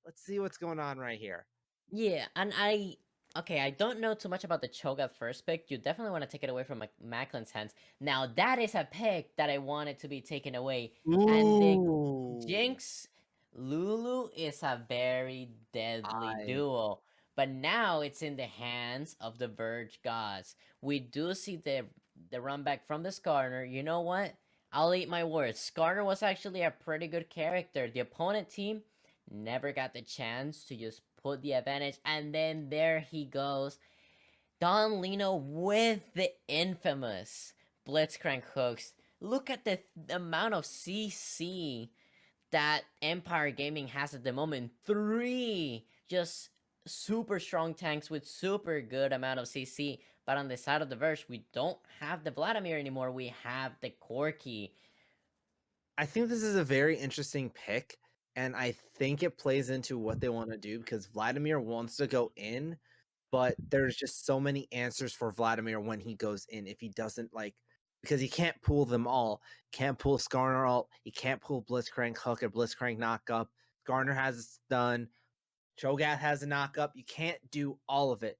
Let's see what's going on right here. Yeah, and I don't know too much about the Cho'Gath first pick. You definitely want to take it away from Macklin's hands. Now that is a pick that I wanted to be taken away, and the Ooh. Jinx Lulu is a very deadly I duo. But now it's in the hands of the Verge gods. We do see the run back from the Skarner. You know what? I'll eat my words. Skarner was actually a pretty good character. The opponent team never got the chance to just put the advantage, and then there he goes. Don Lino with the infamous Blitzcrank hooks. Look at the amount of CC that Empire Gaming has at the moment. 3 just super strong tanks with super good amount of CC. But on the side of the Verge, we don't have the Vladimir anymore. We have the Corki. think this is a very interesting pick, and I think it plays into what they want to do because Vladimir wants to go in, but there's just so many answers for Vladimir when he goes in. If he doesn't because he can't pull them all. Can't pull Skarner ult. He can't pull Blitzcrank hook or Blitzcrank knockup. Skarner has a stun. Cho'Gath has a knockup. You can't do all of it.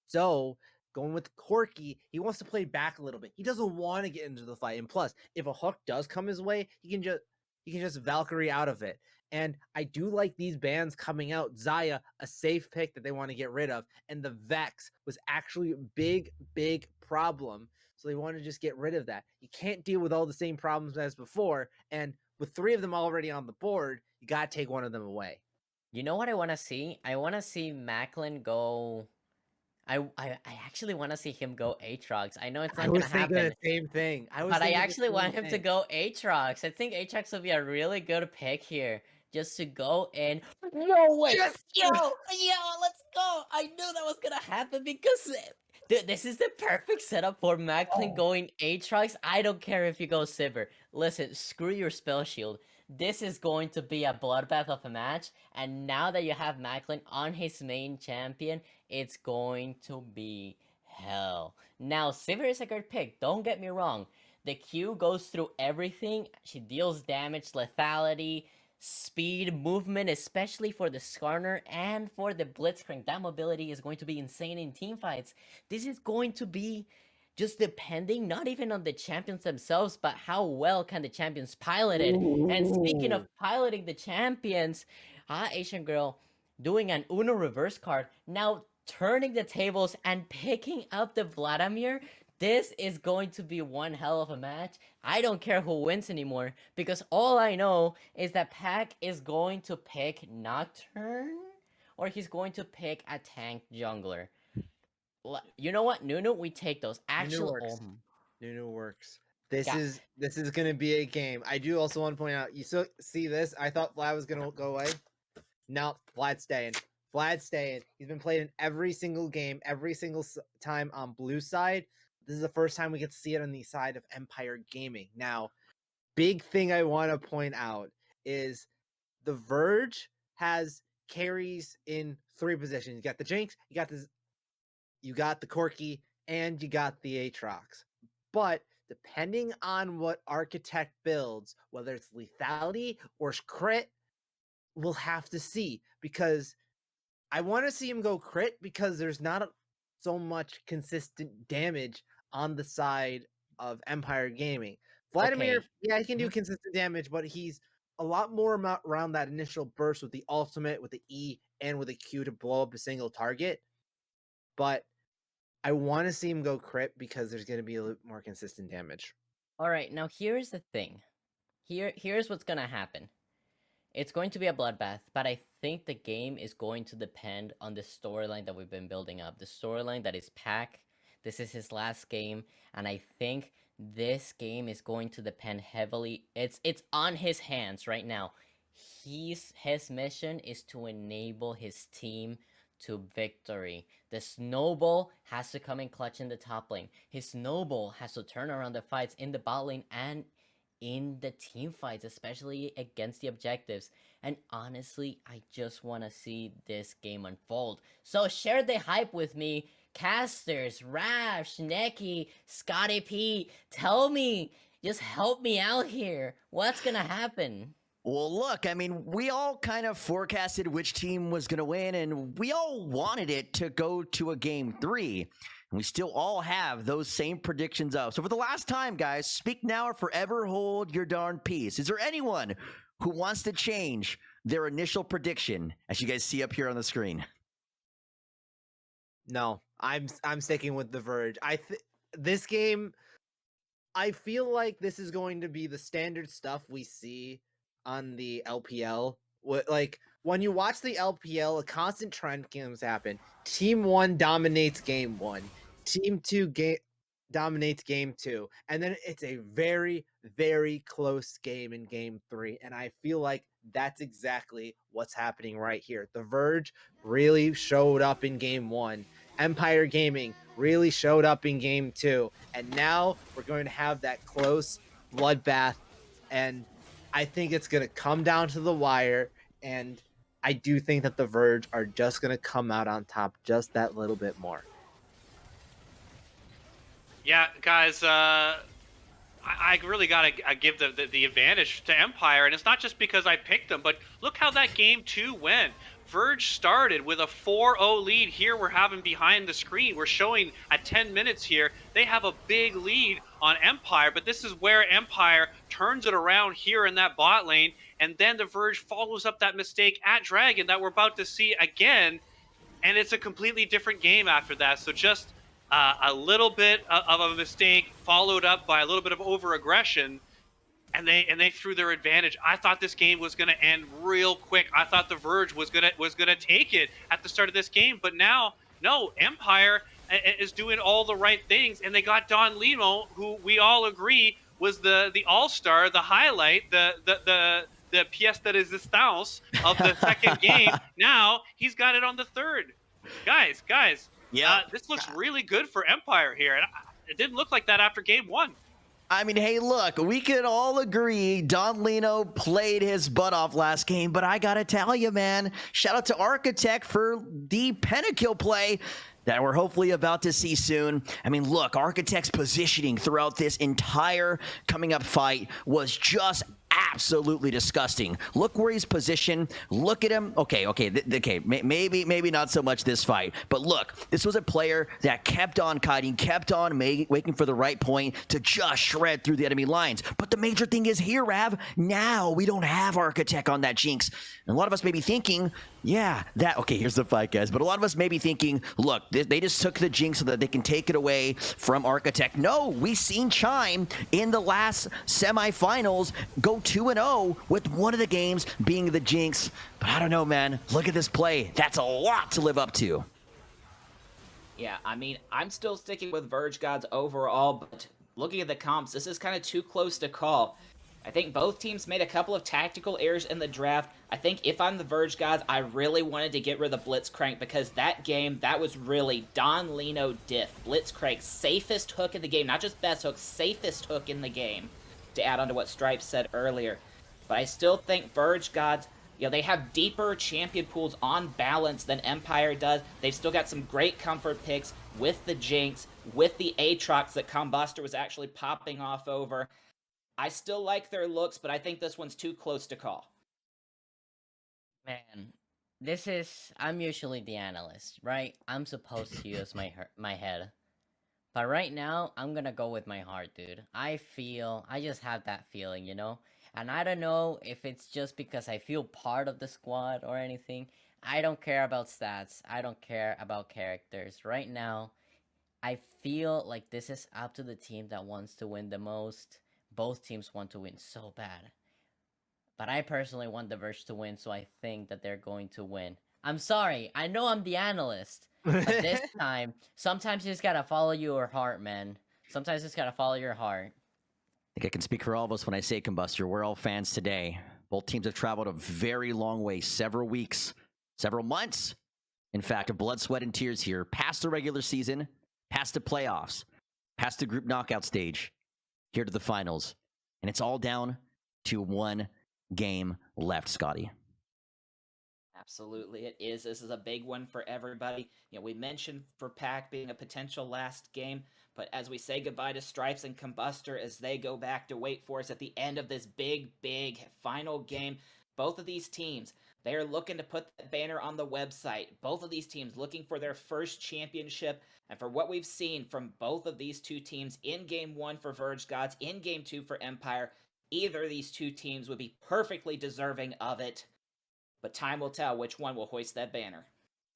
So going with Corky, he wants to play back a little bit. He doesn't want to get into the fight. And plus, if a hook does come his way, he can just Valkyrie out of it. And I do like these bans coming out. Xayah, a safe pick that they want to get rid of. And the Vex was actually a big, big problem. So they want to just get rid of that. You can't deal with all the same problems as before. And with 3 of them already on the board, you got to take one of them away. You know what I want to see? I want to see Macklin go. I actually want to see him go Aatrox. I know it's I not gonna was thinking the happen, same thing. I was but I thinking the actually same want him to thing. go Aatrox. I think Aatrox will be a really good pick here, just to go in. No way! Yes! Yo, let's go! I knew that was gonna happen because this is the perfect setup for Macklin Oh, going Aatrox. I don't care if you go Sivir. Listen, screw your spell shield. This is going to be a bloodbath of a match, and now that you have Macklin on his main champion, it's going to be hell. Now, Sivir is a good pick, don't get me wrong. The Q goes through everything. She deals damage, lethality, speed, movement, especially for the Skarner and for the Blitzcrank. That mobility is going to be insane in teamfights. This is going to be just depending not even on the champions themselves, but how well can the champions pilot it. And speaking of ooh. piloting the champions, Asian Girl doing an Uno reverse card, now turning the tables and picking up the Vladimir. This is going to be one hell of a match. I don't care who wins anymore, because all I know is that Pac is going to pick Nocturne, or he's going to pick a tank jungler. You know what, Nunu? We take those. Nunu Actually, works. Nunu works. This yeah. is gonna be a game. I do also want to point out. You still see this? I thought Vlad was gonna go away. No, Vlad's staying. Vlad's staying. He's been played in every single game, every single time on blue side. This is the first time we get to see it on the side of Empire Gaming. Now, big thing I want to point out is the Verge has carries in 3 positions. You got the Jinx, you got the Corky, and you got the Aatrox. But depending on what Architect builds, whether it's lethality or crit, we'll have to see. Because I want to see him go crit because there's not so much consistent damage on the side of Empire Gaming. Vladimir, Okay. yeah, he can do Mhm. consistent damage, but he's a lot more around that initial burst with the ultimate, with the E, and with the Q to blow up a single target. But I want to see him go crit because there's going to be a little more consistent damage. All right. Now here's the thing. Here's what's gonna happen. It's going to be a bloodbath, but I think the game is going to depend on the storyline that we've been building up. The storyline that is Pac. This is his last game, and I think this game is going to depend heavily. It's on his hands right now. His mission is to enable his team to victory. The snowball has to come in clutch in the top lane. His snowball has to turn around the fights in the bot lane and in the team fights, especially against the objectives. And honestly, I just want to see this game unfold. So share the hype with me. Casters, Rav, Schnecky, ScottieP, tell me, just help me out here. What's gonna happen? Well, look, I mean, we all kind of forecasted which team was going to win, and we all wanted it to go to a game 3. And we still all have those same predictions up. So for the last time, guys, speak now or forever hold your darn peace. Is there anyone who wants to change their initial prediction, as you guys see up here on the screen? No, I'm sticking with TheVerge. This game, I feel like this is going to be the standard stuff we see on the LPL. Like when you watch the LPL, a constant trend comes happen. Team 1 dominates game 1. Team 2 dominates game 2. And then it's a very, very close game in game 3. And I feel like that's exactly what's happening right here. TheVerge really showed up in game 1. Empire Gaming really showed up in game 2. And now we're going to have that close bloodbath. And I think it's going to come down to the wire. And I do think that TheVerge are just going to come out on top just that little bit more. Yeah, guys, I really gotta give the advantage to Empire, and it's not just because I picked them, but look how that game 2 went. Verge started with a 4-0 lead. Here we're having behind the screen. We're showing at 10 minutes here, they have a big lead on Empire, but this is where Empire turns it around here in that bot lane, and then the Verge follows up that mistake at Dragon that we're about to see again, and it's a completely different game after that. So just a little bit of a mistake followed up by a little bit of over-aggression, and they threw their advantage. I thought this game was going to end real quick. I thought the Verge was gonna take it at the start of this game, but now no, Empire is doing all the right things, and they got Don Limo, who we all agree was the all-star, the highlight, the pièce de résistance of the second game. Now he's got it on the third. Guys, Yeah. this looks really good for Empire here, and it didn't look like that after game 1. I mean, hey, look, we could all agree Don Lino played his butt off last game, but I gotta tell you, man, shout out to Architect for the pentakill play that we're hopefully about to see soon. I mean, look, Architect's positioning throughout this entire coming up fight was just absolutely disgusting. Look where he's positioned. Look at him. Okay. Maybe not so much this fight, but look, this was a player that kept on kiting, kept on waiting for the right point to just shred through the enemy lines. But the major thing is here, Rav, now we don't have Architect on that Jinx. And a lot of us may be thinking, yeah, here's the fight, guys. But a lot of us may be thinking, look, they just took the Jinx so that they can take it away from Architect. No, we seen Chime in the last semifinals go 2-0 with one of the games being the Jinx. But I don't know, man. Look at this play. That's a lot to live up to. Yeah, I mean, I'm still sticking with Verge Gods overall, but looking at the comps, this is kind of too close to call. I think both teams made a couple of tactical errors in the draft. I think if I'm the Verge Gods, I really wanted to get rid of the Blitzcrank because that game, that was really Don Lino diff. Blitzcrank, safest hook in the game. Not just best hook, safest hook in the game, to add on to what Stripe said earlier. But I still think Verge Gods, you know, they have deeper champion pools on balance than Empire does. They've still got some great comfort picks with the Jinx, with the Aatrox that Combuster was actually popping off over. I still like their looks, but I think this one's too close to call. Man, I'm usually the analyst, right? I'm supposed to use my head. But right now, I'm gonna go with my heart, dude. I just have that feeling, you know? And I don't know if it's just because I feel part of the squad or anything. I don't care about stats. I don't care about characters. Right now, I feel like this is up to the team that wants to win the most. Both teams want to win so bad. But I personally want the Verge to win, so I think that they're going to win. I'm sorry, I know I'm the analyst. But this time, sometimes you just gotta follow your heart, man. Sometimes you just gotta follow your heart. I think I can speak for all of us when I say, Combuster, we're all fans today. Both teams have traveled a very long way, several weeks, several months, in fact, of blood, sweat, and tears here, past the regular season, past the playoffs, past the group knockout stage, here to the finals. And it's all down to one game left, Scottie. Absolutely, it is. This is a big one for everybody. You know, we mentioned for Pack being a potential last game, but as we say goodbye to Stripes and Combustor as they go back to wait for us at the end of this big final game, both of these teams, they are looking to put that banner on the website. Both of these teams looking for their first championship, and for what we've seen from both of these two teams in Game 1 for Verge Gods, in Game 2 for Empire, either of these two teams would be perfectly deserving of it. But time will tell which one will hoist that banner.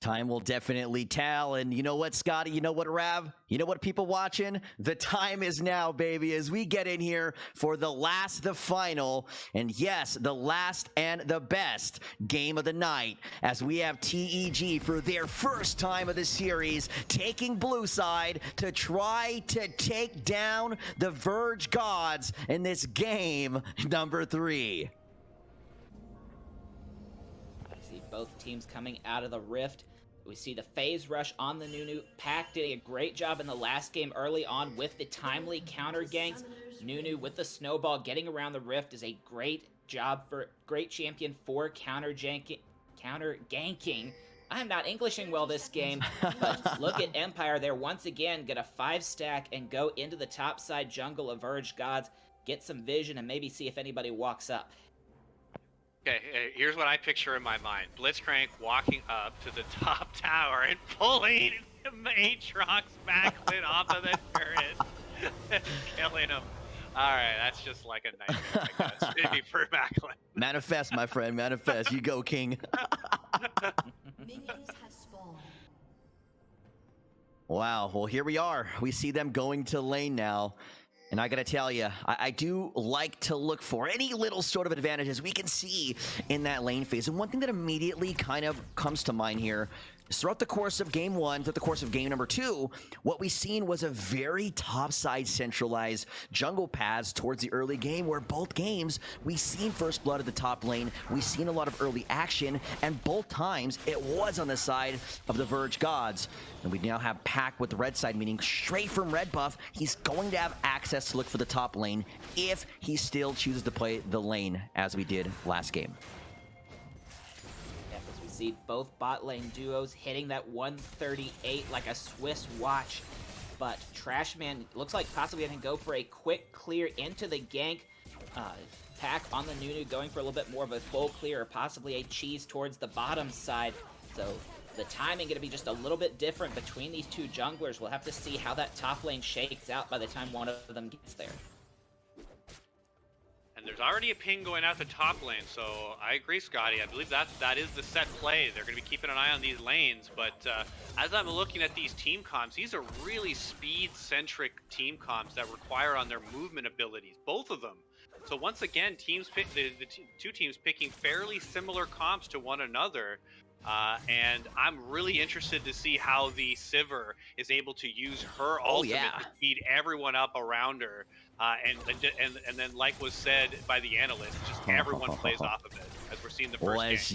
Time will definitely tell. And you know what, Scotty? You know what, Rav? You know what, people watching? The time is now, baby, as we get in here for the final, and yes, the last and the best game of the night, as we have TEG for their first time of the series taking blue side to try to take down the Verge Gods in this game number 3. See both teams coming out of the rift. We see the phase rush on the Nunu. Pack did a great job in the last game early on with the timely counter ganks. Nunu with the snowball getting around the rift is a great champion for counter ganking. I'm not Englishing well this game, but look at Empire. They're once again get a 5-stack and go into the top side jungle of Verge Gods, get some vision, and maybe see if anybody walks up. Okay, here's what I picture in my mind. Blitzcrank walking up to the top tower and pulling Aatrox Macklin off of the turret and killing him. Alright, that's just like a nightmare, I guess, maybe for Macklin. Manifest, my friend, manifest. You go, King. Wow, well, here we are. We see them going to lane now. And I gotta tell you, I do like to look for any little sort of advantages we can see in that lane phase. And one thing that immediately kind of comes to mind here is throughout the course of game 1, throughout the course of game number 2, what we seen was a very topside centralized jungle paths towards the early game, where both games we seen first blood at the top lane, we seen a lot of early action, and both times it was on the side of the Verge Gods. And we now have Pack with the red side, meaning straight from red buff, he's going to have access to look for the top lane if he still chooses to play the lane as we did last game. See both bot lane duos hitting that 138 like a Swiss watch, but Trashman looks like possibly going to go for a quick clear into the gank. Pack on the Nunu going for a little bit more of a full clear, or possibly a cheese towards the bottom side. So the timing going to be just a little bit different between these two junglers. We'll have to see how that top lane shakes out by the time one of them gets there. There's already a ping going out the top lane, so I agree, Scotty. I believe that is the set play. They're going to be keeping an eye on these lanes, but as I'm looking at these team comps, these are really speed-centric team comps that require on their movement abilities, both of them. So once again, teams pick the two teams picking fairly similar comps to one another. And I'm really interested to see how the Sivir is able to use her ultimate to speed everyone up around her. And then, like was said by the analyst, just everyone plays off of it, as we're seeing the first game. As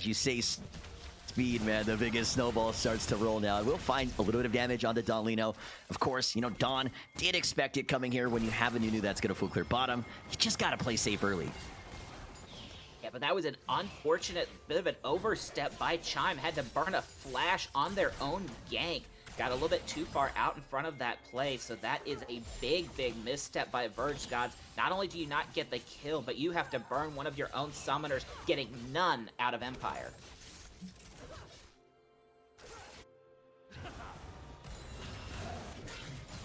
you say, speed, man, the biggest snowball starts to roll now. We'll find a little bit of damage on the Don Lino. Of course, you know, Don did expect it coming here when you have a Nunu that's going to full clear bottom. You just got to play safe early. Yeah, but that was an unfortunate bit of an overstep by Chime. Had to burn a flash on their own gank. Got a little bit too far out in front of that play, so that is a big misstep by Verge Gods. Not only do you not get the kill, but you have to burn one of your own summoners, getting none out of Empire.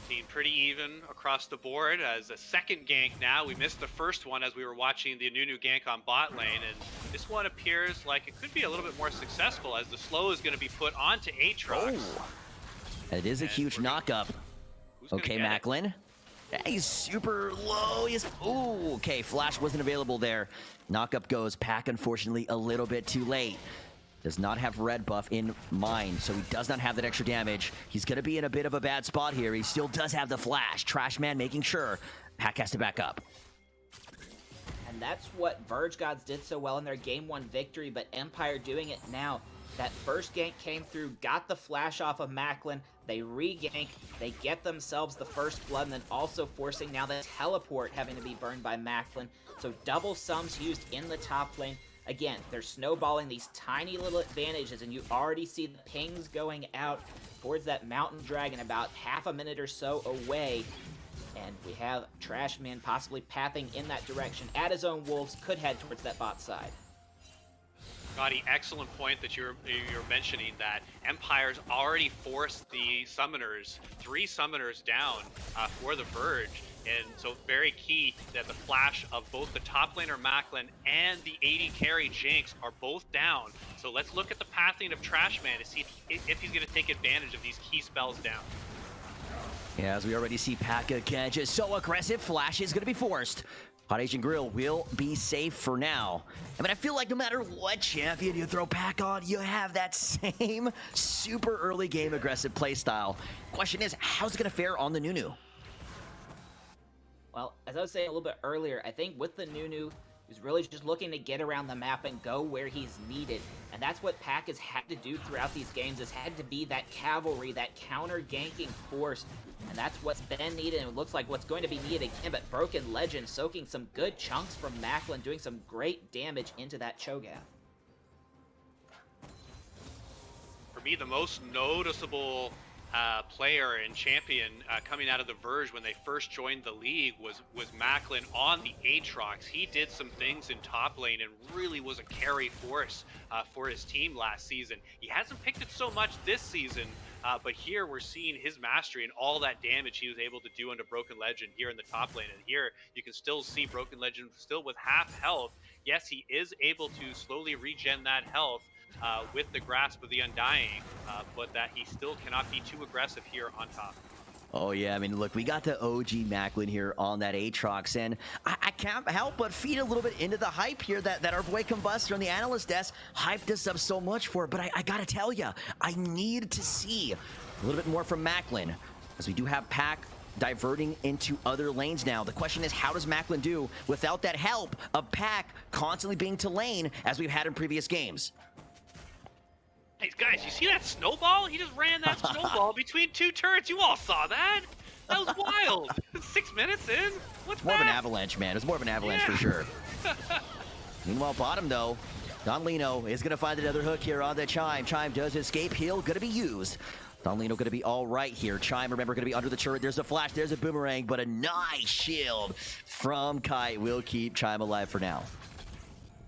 Team pretty even across the board as a second gank now. We missed the first one as we were watching the Nunu gank on bot lane, and this one appears like it could be a little bit more successful as the slow is going to be put onto Aatrox. Oh. It is a huge knock-up. Okay, Macklin. He's super low. Ooh, okay, Flash wasn't available there. Knock-up goes. Pack, unfortunately, a little bit too late. Does not have red buff in mind, so he does not have that extra damage. He's going to be in a bit of a bad spot here. He still does have the Flash. Trashman making sure Pack has to back up. And that's what Verge Gods did so well in their Game 1 victory, but Empire doing it now. That first gank came through, got the flash off of Macklin, they re-gank, they get themselves the first blood, and then also forcing now the teleport having to be burned by Macklin. So double sums used in the top lane. Again, they're snowballing these tiny little advantages, and you already see the pings going out towards that mountain dragon about half a minute or so away. And we have Trashman possibly pathing in that direction at his own wolves, could head towards that bot side. Scotty, excellent point that you're mentioning that Empire's already forced the summoners, 3 summoners down for the Verge. And so very key that the flash of both the top laner Macklin and the AD carry Jinx are both down. So let's look at the pathing of Trashman to see if he's going to take advantage of these key spells down. Yeah, as we already see Pack again, just so aggressive, Flash is going to be forced. Hot Asian Grill will be safe for now. I mean, I feel like no matter what champion you throw Pack on, you have that same super early game aggressive playstyle. Question is, how's it going to fare on the Nunu? Well, as I was saying a little bit earlier, I think with the Nunu, he's really just looking to get around the map and go where he's needed. And that's what Pack has had to do throughout these games, has had to be that cavalry, that counter-ganking force. And that's what's been needed, and it looks like what's going to be needed again. But Broken Legend soaking some good chunks from Macklin, doing some great damage into that Cho'Gath. For me, the most noticeable player and champion coming out of the Verge when they first joined the league was Macklin on the Aatrox. He did some things in top lane and really was a carry force for his team last season. He hasn't picked it so much this season, but here we're seeing his mastery and all that damage he was able to do under Broken Legend here in the top lane. And here you can still see Broken Legend still with half health. Yes, he is able to slowly regen that health with the Grasp of the Undying, but that he still cannot be too aggressive here on top. Oh, yeah. I mean, look, we got the OG Macklin here on that Aatrox, and I can't help but feed a little bit into the hype here that our boy Combustor on the analyst desk hyped us up so much for. But I got to tell you, I need to see a little bit more from Macklin, as we do have Pack diverting into other lanes now. The question is, how does Macklin do without that help of Pack constantly being to lane as we've had in previous games? Hey, guys, you see that snowball? He just ran that snowball between 2 turrets. You all saw that? That was wild. 6 minutes in? What's More that? of an avalanche, man. It's more of an avalanche for sure. Meanwhile, bottom, though, Don Lino is going to find another hook here on the Chime. Chime does escape. Heal going to be used. Don Lino going to be all right here. Chime, remember, going to be under the turret. There's a flash. There's a boomerang, but a nice shield from Kite will keep Chime alive for now.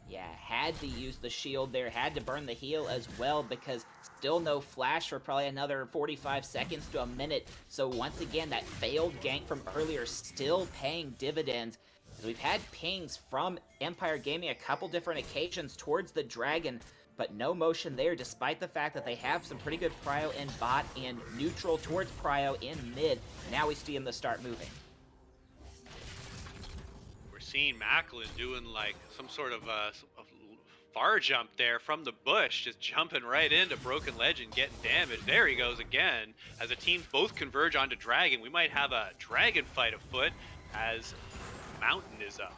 Yeah, had to use the shield there, had to burn the heal as well, because still no flash for probably another 45 seconds to a minute. So once again, that failed gank from earlier still paying dividends. As we've had pings from Empire Gaming a couple different occasions towards the Dragon, but no motion there, despite the fact that they have some pretty good prio in bot and neutral towards prio in mid. Now we see them start moving. Seeing Macklin doing like some sort of a far jump there from the bush, just jumping right into Broken Legend, getting damage. There he goes again. As the teams both converge onto Dragon, we might have a Dragon fight afoot as Mountain is up.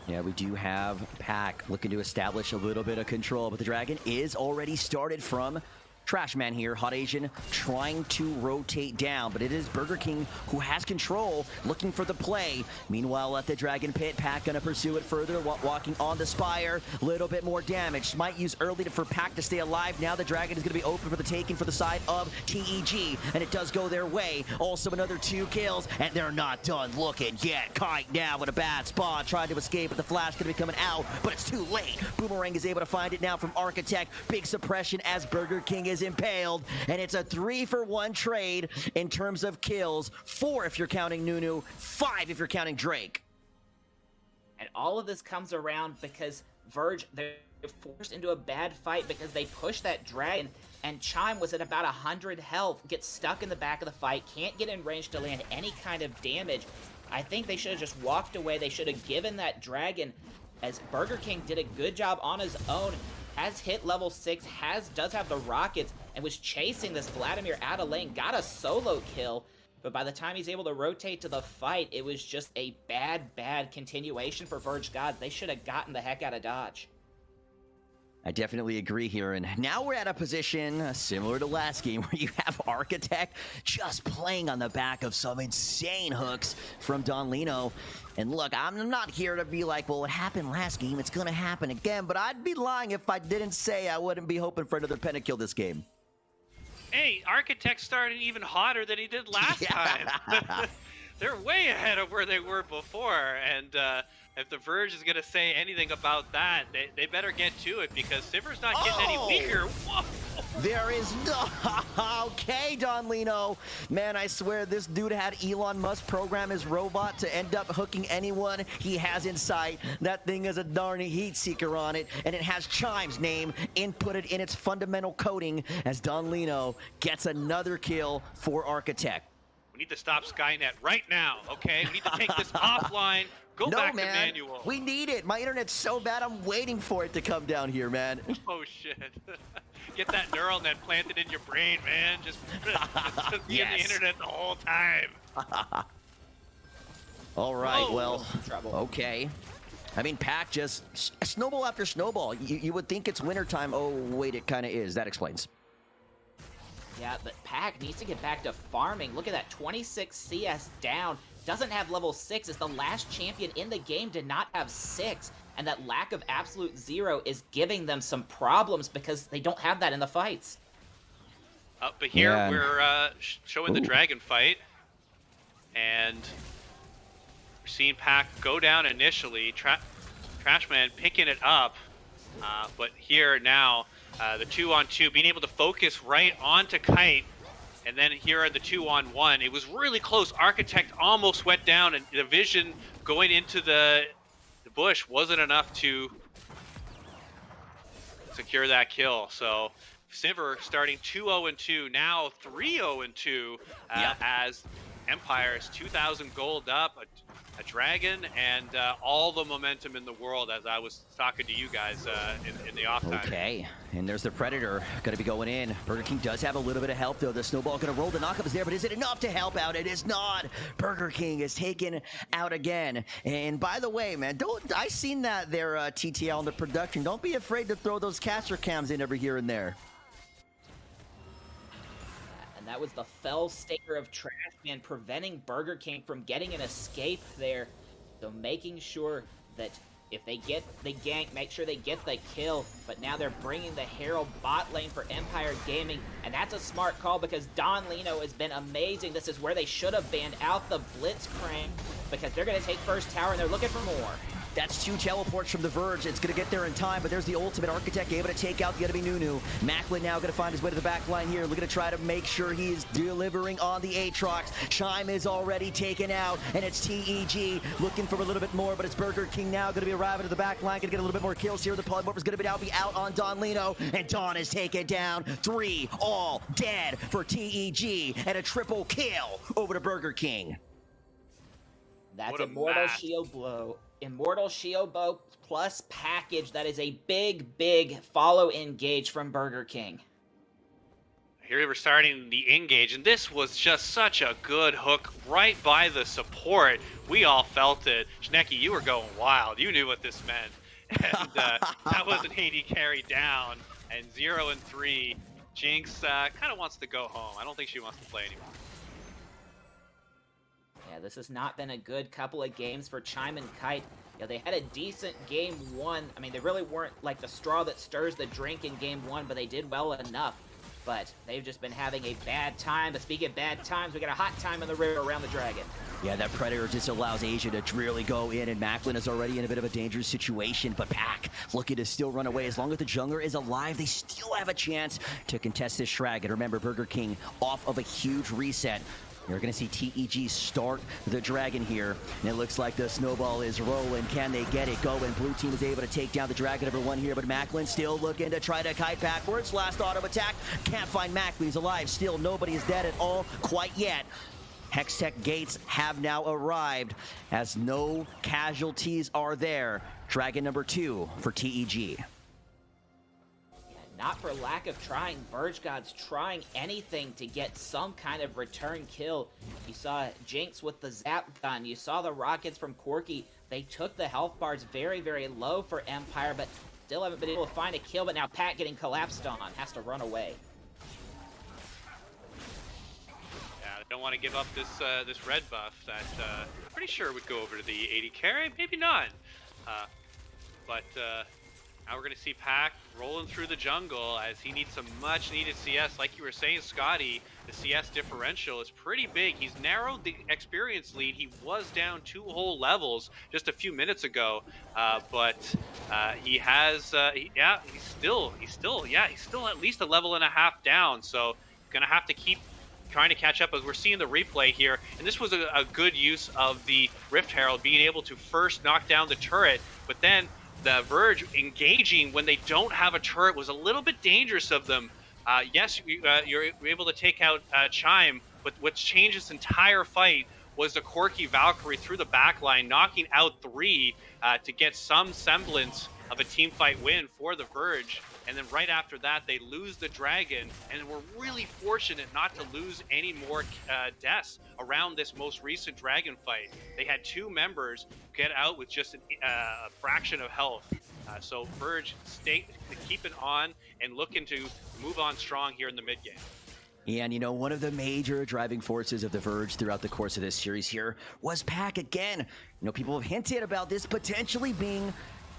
Yeah, we do have Pack looking to establish a little bit of control, but the Dragon is already started from Trashman here. Hot Asian trying to rotate down, but it is Burger King who has control, looking for the play. Meanwhile, at the Dragon Pit, Pack gonna pursue it further, walking on the Spire. Little bit more damage. Might use early for Pack to stay alive. Now the Dragon is gonna be open for the taking for the side of TEG, and it does go their way. Also another 2 kills, and they're not done looking yet. Kite now in a bad spot, trying to escape, but the flash gonna be coming out, but it's too late. Boomerang is able to find it now from Architect. Big suppression as Burger King is impaled, and it's a 3-for-1 trade in terms of kills. 4 if you're counting Nunu, 5 if you're counting Drake. And all of this comes around because Verge, they're forced into a bad fight because they push that Dragon, and Chime was at about 100 health, gets stuck in the back of the fight, can't get in range to land any kind of damage. I think they should have just walked away. They should have given that Dragon, as Burger King did a good job on his own, has hit level 6, does have the rockets, and was chasing this Vladimir out of lane, got a solo kill, but by the time he's able to rotate to the fight, it was just a bad continuation for Verge Gods. They should have gotten the heck out of Dodge. I definitely agree here. And now we're at a position similar to last game where you have Architect just playing on the back of some insane hooks from Don Lino. And look, I'm not here to be like, well, it happened last game, it's going to happen again. But I'd be lying if I didn't say I wouldn't be hoping for another pentakill this game. Hey, Architect started even hotter than he did last time. They're way ahead of where they were before, and if the Verge is going to say anything about that, they better get to it, because Sivers not getting any weaker. Whoa. There is no... Okay, Don Lino. Man, I swear this dude had Elon Musk program his robot to end up hooking anyone he has in sight. That thing is a darn heat seeker on it, and it has Chime's name inputted in its fundamental coding as Don Lino gets another kill for Architect. We need to stop Skynet right now, okay? We need to take this offline. Go back to manual. We need it. My internet's so bad, I'm waiting for it to come down here, man. Oh, shit. Get that neural net planted in your brain, man. Just be on the internet the whole time. All right, Whoa. well, Trouble. okay. I mean, Pack just snowball after snowball. You would think it's wintertime. Oh, wait, it kind of is. That explains. Yeah, but Pack needs to get back to farming. Look at that, 26 CS down. Doesn't have level 6. Is the last champion in the game did not have 6. And that lack of absolute 0 is giving them some problems because they don't have that in the fights. But here Yeah. we're showing the Ooh. dragon fight. And we're seeing Pack go down initially. Trashman picking it up. But here now, the 2-on-2, being able to focus right onto Kite. And then here are the 2-on-1. It was really close. Architect almost went down, and the vision going into the bush wasn't enough to secure that kill. So Siver starting 2-0-2, now 3-0-2 as Empire is 2,000 gold up, a dragon, and all the momentum in the world, as I was talking to you guys in the off time. Okay, and there's the Predator going to be going in. Burger King does have a little bit of help, though. The snowball going to roll. The knockup is there, but is it enough to help out? It is not. Burger King is taken out again. And by the way, man, I seen that there, TTL in the production. Don't be afraid to throw those caster cams in every here and there. And that was the fell stinger of Trashman preventing Burger King from getting an escape there. So making sure that if they get the gank, make sure they get the kill. But now they're bringing the Herald bot lane for Empire Gaming. And that's a smart call because Don Lino has been amazing. This is where they should have banned out the Blitzcrank because they're going to take first tower and they're looking for more. That's 2 teleports from TheVerge. It's going to get there in time, but there's the ultimate. Architect able to take out the enemy Nunu. Macklin now going to find his way to the back line here. Looking to try to make sure he is delivering on the Aatrox. Chime is already taken out, and it's TEG looking for a little bit more, but it's Burger King now going to be arriving to the back line. Going to get a little bit more kills here. The polymorph is going to be out on Don Lino, and Don is taken down. 3 all dead for TEG, and a triple kill over to Burger King. That's What a Immortal match. Shield Blow. Immortal Shield Bow plus package. That is a big, big follow engage from Burger King. Here we're starting the engage, and this was just such a good hook right by the support. We all felt it. Schnecky, you were going wild. You knew what this meant. And that was an AD carry down, and 0-3. Jinx kind of wants to go home. I don't think she wants to play anymore. Yeah, this has not been a good couple of games for Chime and Kite. Yeah, they had a decent game 1. I mean, they really weren't like the straw that stirs the drink in game 1, but they did well enough. But they've just been having a bad time. But speaking of bad times, we got a hot time in the river around the dragon. Yeah, that Predator just allows Asia to really go in, and Macklin is already in a bit of a dangerous situation, but Pack looking to still run away. As long as the jungler is alive, they still have a chance to contest this Shrag. And remember, Burger King off of a huge reset. You're going to see TEG start the dragon here, and it looks like the snowball is rolling. Can they get it going? Blue team is able to take down the dragon #1 here, but Macklin still looking to try to kite backwards. Last auto attack. Can't find Macklin. He's alive still. Nobody is dead at all quite yet. Hextech gates have now arrived as no casualties are there. Dragon #2 for TEG. Not for lack of trying. Verge God's trying anything to get some kind of return kill. You saw Jinx with the zap gun. You saw the rockets from Corki. They took the health bars very, very low for Empire, but Still haven't been able to find a kill, but now Pat getting collapsed on. Has to run away. Yeah, they don't want to give up this this red buff that I'm pretty sure would go over to the 80 carry. Maybe not. But now we're going to see Pac rolling through the jungle as he needs some much needed CS. Like you were saying, Scottie, the CS differential is pretty big. He's narrowed the experience lead. He was down 2 whole levels just a few minutes ago, but he has, he's still at least a level and a half down. So gonna have to keep trying to catch up as we're seeing the replay here. And this was a good use of the Rift Herald being able to first knock down the turret, but then the Verge engaging when they don't have a turret was a little bit dangerous of them. Yes, you're able to take out Chime, but what changed this entire fight was the Corki Valkyrie through the backline, knocking out 3 to get some semblance of a team fight win for the Verge. And then right after that, they lose the Dragon, and we're really fortunate not to lose any more deaths around this most recent Dragon fight. They had 2 members get out with just a fraction of health. So Verge keep it on and looking to move on strong here in the mid game. And, you know, one of the major driving forces of the Verge throughout the course of this series here was Pac again. You know, people have hinted about this potentially being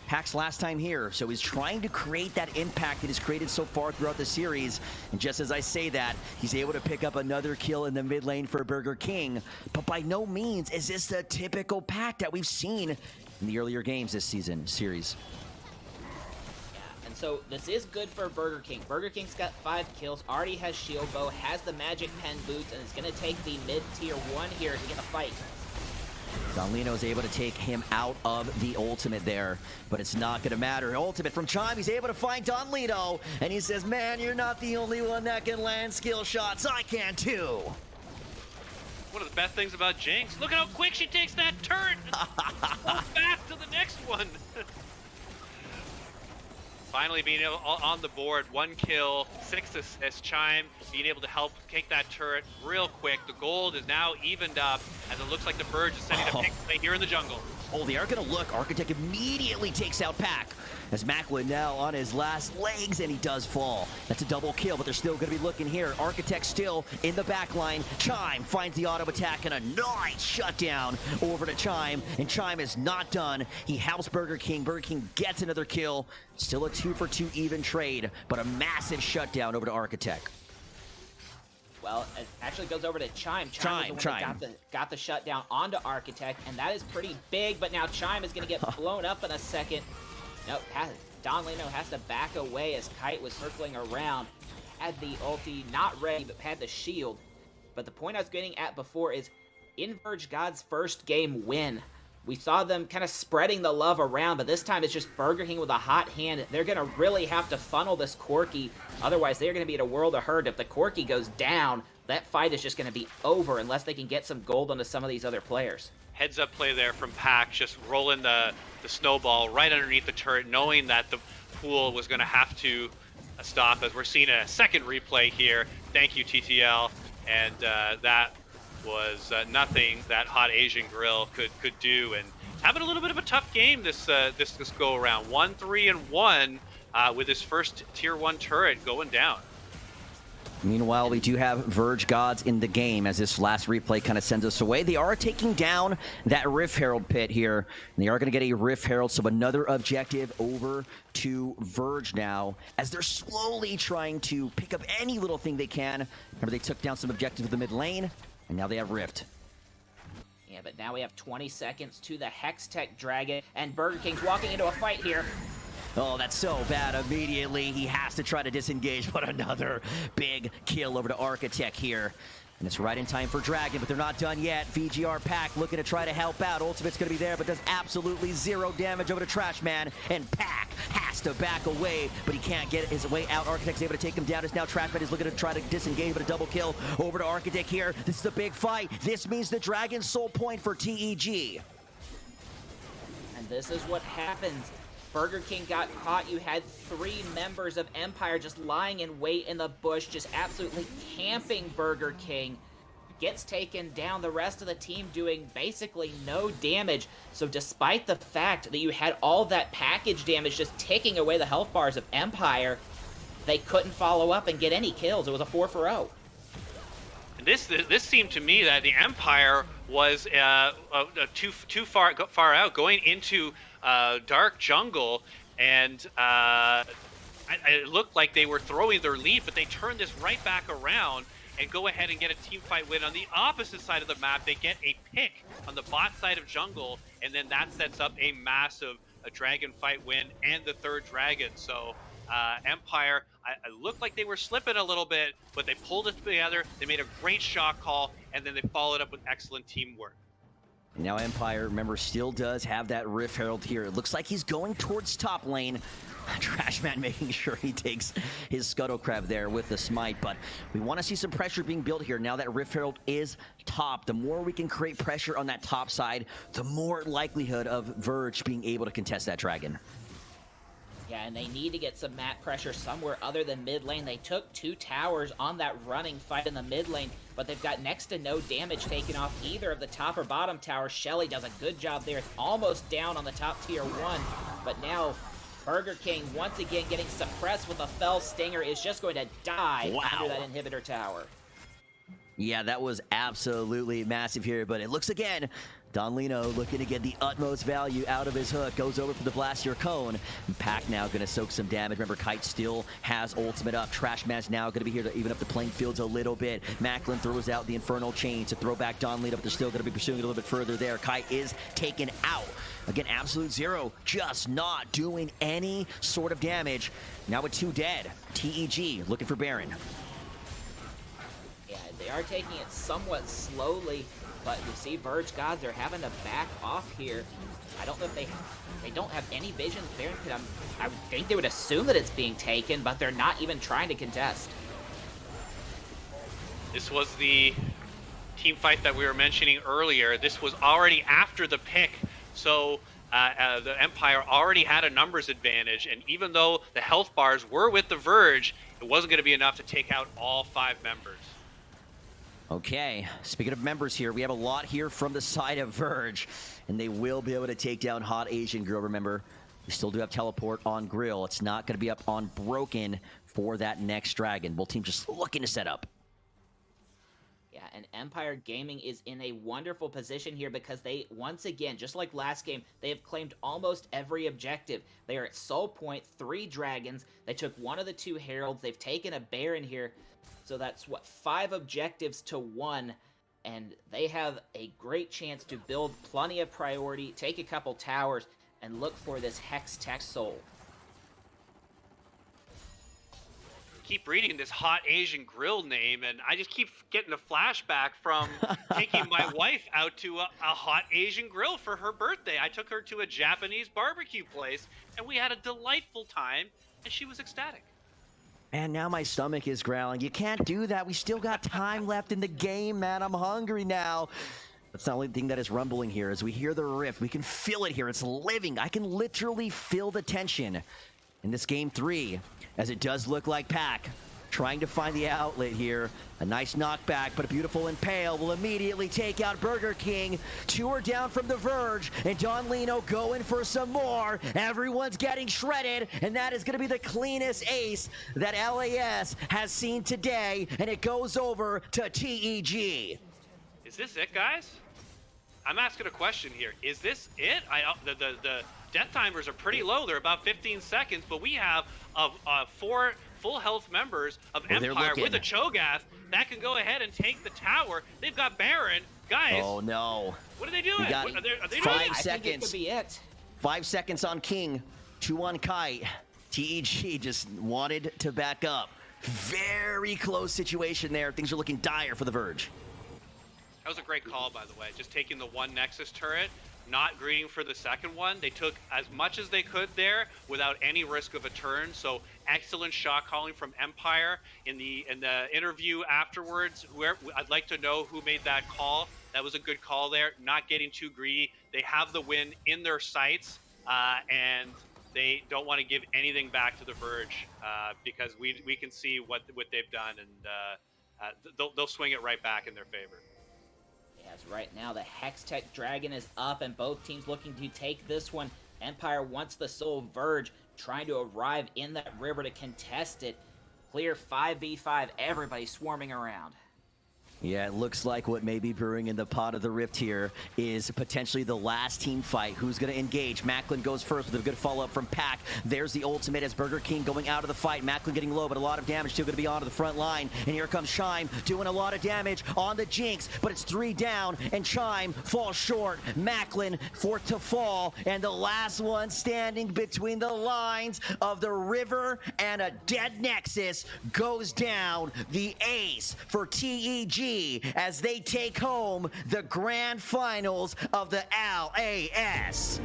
Pac's last time here, so he's trying to create that impact that he's created so far throughout the series. And just as I say that, he's able to pick up another kill in the mid lane for Burger King. But by no means is this the typical Pac that we've seen in the earlier games this series. And so this is good for Burger King. Burger King's got 5 kills, already has shield bow, has the magic pen boots, and is going to take the mid tier 1 here to get a fight. Don Lino is able to take him out of the ultimate there, but it's not going to matter. Ultimate from Chime, he's able to find Don Lino, and he says, man, you're not the only one that can land skill shots. I can too. One of the best things about Jinx, look at how quick she takes that turret. Goes back to the next one. Finally being able on the board, 1 kill, 6 assists. Chime being able to help take that turret real quick. The gold is now evened up as it looks like the Verge is setting a pick play here in the jungle. Oh, they are going to look. Architect immediately takes out Pac as Macklin now on his last legs, and he does fall. That's a double kill, but they're still going to be looking here. Architect still in the back line. Chime finds the auto attack and a nice shutdown over to Chime, and Chime is not done. He helps Burger King. Burger King gets another kill. Still a 2-for-2 even trade, but a massive shutdown over to Architect. Well, it actually goes over to Chime. Chime got the shutdown onto Architect, and that is pretty big, but now Chime is going to get blown up in a second. Nope, Don Lino has to back away as Kite was circling around. Had the ulti, not ready, but had the shield. But the point I was getting at before is, in Verge God's first game win, we saw them kind of spreading the love around, but this time it's just Burger King with a hot hand. They're going to really have to funnel this Corki. Otherwise, they're going to be at a world of hurt. If the Corki goes down, that fight is just going to be over unless they can get some gold onto some of these other players. Heads up play there from Pac, just rolling the snowball right underneath the turret, knowing that the pool was going to have to stop, as we're seeing a second replay here. Thank you, TTL. And that was nothing that Hot Asian Grill could do, and having a little bit of a tough game this go around. 1-3-1 with his first tier 1 turret going down. Meanwhile, we do have Verge Gods in the game as this last replay kind of sends us away. They are taking down that Rift Herald pit here, and they are going to get a Rift Herald, so another objective over to Verge now as they're slowly trying to pick up any little thing they can. Remember, they took down some objectives with the mid lane, and now they have Rift. Yeah, but now we have 20 seconds to the Hextech Dragon, and Burger King's walking into a fight here. Oh, that's so bad. Immediately, he has to try to disengage, but another big kill over to Architect here. And it's right in time for Dragon, but they're not done yet. VGR Pac looking to try to help out. Ultimate's going to be there, but does absolutely 0 damage over to Trashman. And Pac has to back away, but he can't get his way out. Architect's able to take him down. As now Trashman is looking to try to disengage, but a double kill over to Architect here. This is a big fight. This means the Dragon's sole point for TEG. And this is what happens. Burger King got caught. You had 3 members of Empire just lying in wait in the bush, just absolutely camping Burger King. gets taken down, the rest of the team doing basically no damage. So despite the fact that you had all that package damage just taking away the health bars of Empire, they couldn't follow up and get any kills. It was a 4-for-0. This seemed to me that the Empire was too far out, going into dark jungle, and it looked like they were throwing their lead, but they turned this right back around and go ahead and get a team fight win on the opposite side of the map. They get a pick on the bot side of jungle, and then that sets up a massive dragon fight win and the third dragon. So Empire, I looked like they were slipping a little bit, but they pulled it together. They made a great shot call, and then they followed up with excellent teamwork. Now Empire, remember, still does have that Rift Herald here. It looks like he's going towards top lane. Trashman making sure he takes his Scuttle Crab there with the smite, but we want to see some pressure being built here now that Rift Herald is top. The more we can create pressure on that top side, the more likelihood of Verge being able to contest that dragon. Yeah, and they need to get some map pressure somewhere other than mid lane. They took 2 towers on that running fight in the mid lane, but they've got next to no damage taken off either of the top or bottom towers. Shelly does a good job there. It's almost down on the top tier 1, but now Burger King once again getting suppressed with a fell stinger is just going to die under that inhibitor tower. Yeah, that was absolutely massive here, but it looks again, Don Lino looking to get the utmost value out of his hook, goes over for the Blastier Cone. And Pack now going to soak some damage. Remember, Kite still has ultimate up. Trashman's now going to be here to even up the playing fields a little bit. Macklin throws out the Infernal Chain to throw back Don Lino, but they're still going to be pursuing it a little bit further there. Kite is taken out. Again, Absolute Zero just not doing any sort of damage. Now with 2 dead. TEG looking for Baron. Yeah, they are taking it somewhat slowly, but you see Verge Gods, they're having to back off here. I don't know if they don't have any vision. Baron could, I would think they would assume that it's being taken, but they're not even trying to contest. This was the team fight that we were mentioning earlier. This was already after the pick, so the Empire already had a numbers advantage, and even though the health bars were with the Verge, it wasn't going to be enough to take out all 5 members. Okay, speaking of members here, we have a lot here from the side of Verge, and they will be able to take down Hot Asian Grill. Remember, we still do have teleport on Grill. It's not going to be up on Broken for that next dragon. Both teams just looking to set up. Yeah, and Empire Gaming is in a wonderful position here because they, once again, just like last game, they have claimed almost every objective. They are at Soul Point, 3 dragons. They took 1 of the 2 heralds. They've taken a Baron here. So that's, what, 5 objectives to 1. And they have a great chance to build plenty of priority, take a couple towers, and look for this Hex Tech Soul. Keep reading this Hot Asian Grill name, and I just keep getting a flashback from taking my wife out to a Hot Asian Grill for her birthday. I took her to a Japanese barbecue place, and we had a delightful time, and she was ecstatic. And now my stomach is growling. You can't do that. We still got time left in the game, man. I'm hungry now. That's the only thing that is rumbling here. As we hear the rift, we can feel it here. It's living. I can literally feel the tension in this game 3, as it does look like Pack trying to find the outlet here. A nice knockback, but a beautiful Impale will immediately take out Burger King. 2 are down from the Verge, and Don Lino going for some more. Everyone's getting shredded, and that is going to be the cleanest ace that LAS has seen today, and it goes over to TEG. Is this it, guys? I'm asking a question here. Is this it? The death timers are pretty low. They're about 15 seconds, but we have 4 full health members of Empire with a Cho'Gath that can go ahead and take the tower. They've got Baron. Guys. Oh, no. What are they doing? Are they 5 doing? seconds. I think it could be it. 5 seconds on King, 2 on Kite. TEG just wanted to back up. Very close situation there. Things are looking dire for the Verge. That was a great call, by the way. Just taking the 1 Nexus turret, not greeting for the second one. They took as much as they could there without any risk of a turn. So excellent shot calling from Empire. In the interview afterwards, I'd like to know who made that call. That was a good call there. Not getting too greedy. They have the win in their sights, and they don't want to give anything back to the Verge because we can see what they've done, and they'll swing it right back in their favor. Yes, right now the Hextech Dragon is up, and both teams looking to take this one. Empire wants the Soul Verge, trying to arrive in that river to contest it. Clear 5v5, everybody swarming around. Yeah, it looks like what may be brewing in the pot of the rift here is potentially the last team fight. Who's going to engage? Macklin goes first with a good follow-up from Pack. There's the ultimate as Burger King going out of the fight. Macklin getting low, but a lot of damage still going to be onto the front line. And here comes Chime doing a lot of damage on the Jinx, but it's 3 down, and Chime falls short. Macklin fourth to fall, and the last one standing between the lines of the river and a dead Nexus goes down. The ace for TEG as they take home the grand finals of the LAS.